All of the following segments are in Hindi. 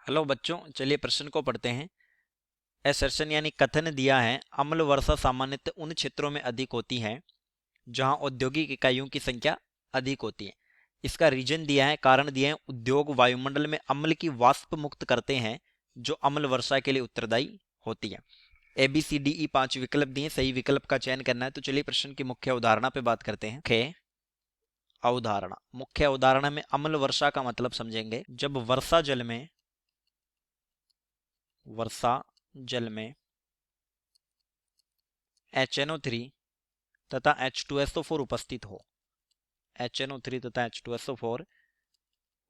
हेलो बच्चों, चलिए प्रश्न को पढ़ते हैं। असर्शन यानी कथन दिया है, अम्ल वर्षा सामान्यतः उन क्षेत्रों में अधिक होती है जहां औद्योगिक इकाइयों की संख्या अधिक होती है। इसका रीजन दिया है, कारण दिया है, उद्योग वायुमंडल में अम्ल की वाष्प मुक्त करते हैं जो अम्ल वर्षा के लिए उत्तरदायी होती है। ABCDE 5 विकल्प दिए, सही विकल्प का चयन करना है। तो चलिए प्रश्न की मुख्य अवधारणा पे बात करते हैं। मुख्य अवधारणा में अम्ल वर्षा का मतलब समझेंगे। जब वर्षा जल में HNO3 तथा H2SO4 उपस्थित हो, HNO3 तथा H2SO4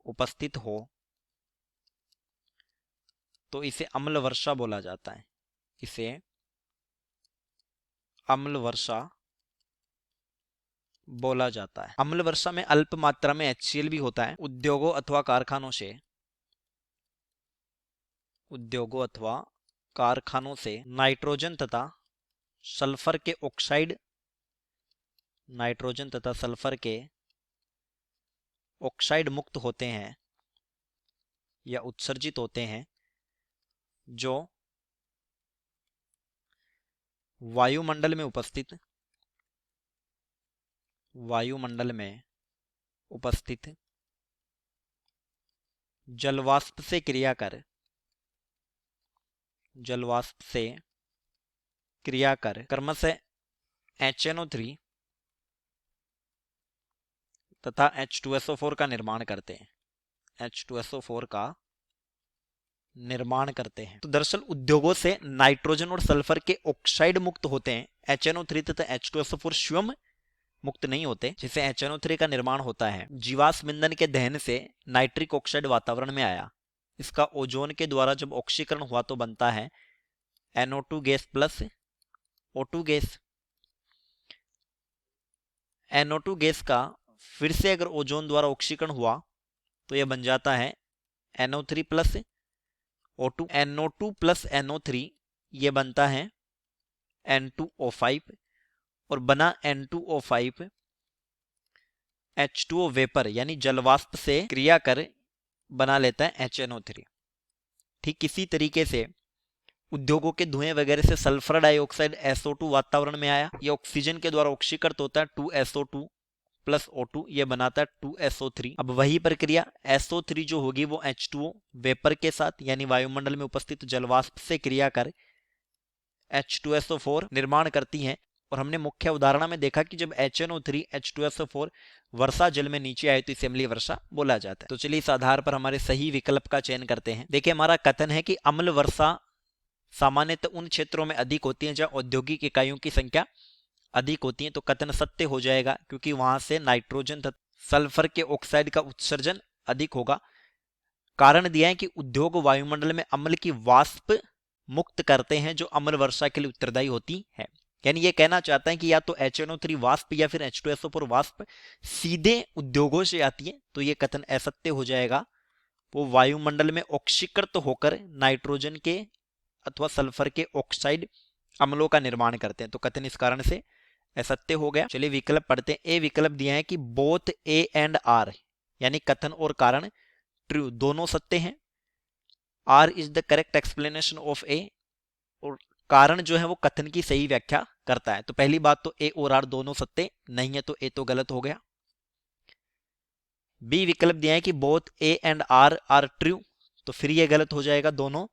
उपस्थित हो तो इसे अम्ल वर्षा बोला जाता है। इसे अम्ल वर्षा बोला जाता है। अम्ल वर्षा में अल्प मात्रा में HCl भी होता है। उद्योगों अथवा कारखानों से नाइट्रोजन तथा सल्फर के ऑक्साइड मुक्त होते हैं या उत्सर्जित होते हैं जो वायुमंडल में उपस्थित जलवाष्प से क्रिया कर क्रमशः HNO3 तथा H2SO4 का निर्माण करते हैं। तो दरअसल उद्योगों से नाइट्रोजन और सल्फर के ऑक्साइड मुक्त होते हैं। HNO3 तथा H2SO4 स्वयं मुक्त नहीं होते। जिससे HNO3 का निर्माण होता है जीवाश्म ईंधन के दहन से नाइट्रिक ऑक्साइड वातावरण में आया। इसका ओजोन के द्वारा जब ऑक्सीकरण हुआ तो बनता है NO2 gas plus O2 gas. NO2 gas का फिर से अगर ओजोन द्वारा ऑक्सीकरण हुआ तो यह बन जाता है NO3 plus O2। NO2 plus NO3 ये बनता है N2O5 और बना N2O5 H2O वेपर यानी जलवाष्प से क्रिया कर बना लेता है HNO3। ठीक इसी तरीके से उद्योगों के धुएं वगैरह से सल्फर डाइऑक्साइड SO2 वातावरण में आया। यह ऑक्सीजन के द्वारा ऑक्सीकृत होता है 2SO2 प्लस O2, यह बनाता है 2SO3। अब वही प्रक्रिया SO3 जो होगी वो H2O वेपर के साथ यानी वायुमंडल में उपस्थित जलवाष्प से क्रिया कर H2SO4 निर्माण करती है। और हमने मुख्य उदाहरण में देखा कि जब HNO3 H2SO4 वर्षा जल में नीचे आए तो इसे अम्लीय वर्षा बोला जाता है। तो चलिए इस आधार पर हमारे सही विकल्प का चयन करते हैं। देखिए हमारा कथन है कि अम्ल वर्षा सामान्यतः उन क्षेत्रों में अधिक होती है जहां औद्योगिक इकाइयों की संख्या अधिक होती है। तो कथन सत्य हो जाएगा क्योंकि वहां से नाइट्रोजन तथा सल्फर के ऑक्साइड का उत्सर्जन अधिक होगा। कारण दिया है कि उद्योग वायुमंडल में अम्ल की वाष्प मुक्त करते हैं जो अम्ल वर्षा के लिए उत्तरदायी होती है। यानी ये कहना चाहता है कि या तो HNO3 वाष्प या फिर H2SO4 वाष्प सीधे उद्योगों से आती है, तो ये कथन असत्य हो जाएगा। वो वायुमंडल में ऑक्सीकृत होकर नाइट्रोजन के अथवा सल्फर के ऑक्साइड अम्लों का निर्माण करते हैं। तो कथन इस कारण से असत्य हो गया। चलिए विकल्प पढ़ते हैं। ए विकल्प दिया है कि बोथ A एंड R यानी कथन और कारण ट्रू, दोनों सत्य हैं। R is the correct explanation of A, और कारण जो है वो कथन की सही व्याख्या करता है। तो पहली बात तो A और R दोनों सत्य नहीं है, तो A तो गलत हो गया। बी विकल्प दिया है कि both A and R are true, तो फिर ये गलत हो जाएगा, दोनों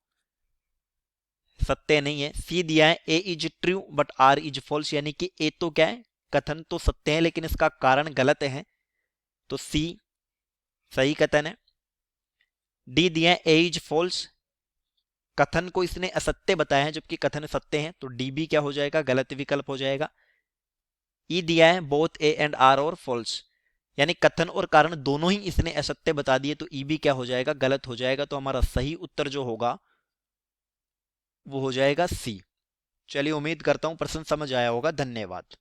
सत्य नहीं है। सी दिया है A is true but R is false, यानी कि A तो क्या है, कथन तो सत्य है लेकिन इसका कारण गलत है, तो सी सही कथन है। डी दिया है A इज फॉल्स, कथन को इसने असत्य बताया है जबकि कथन सत्य है, तो डी भी क्या हो जाएगा, गलत विकल्प हो जाएगा। ई दिया है बोथ A एंड R और फॉल्स, यानी कथन और कारण दोनों ही इसने असत्य बता दिए, तो ई भी क्या हो जाएगा, गलत हो जाएगा। तो हमारा सही उत्तर जो होगा वो हो जाएगा सी। चलिए उम्मीद करता हूं प्रश्न समझ आया होगा। धन्यवाद।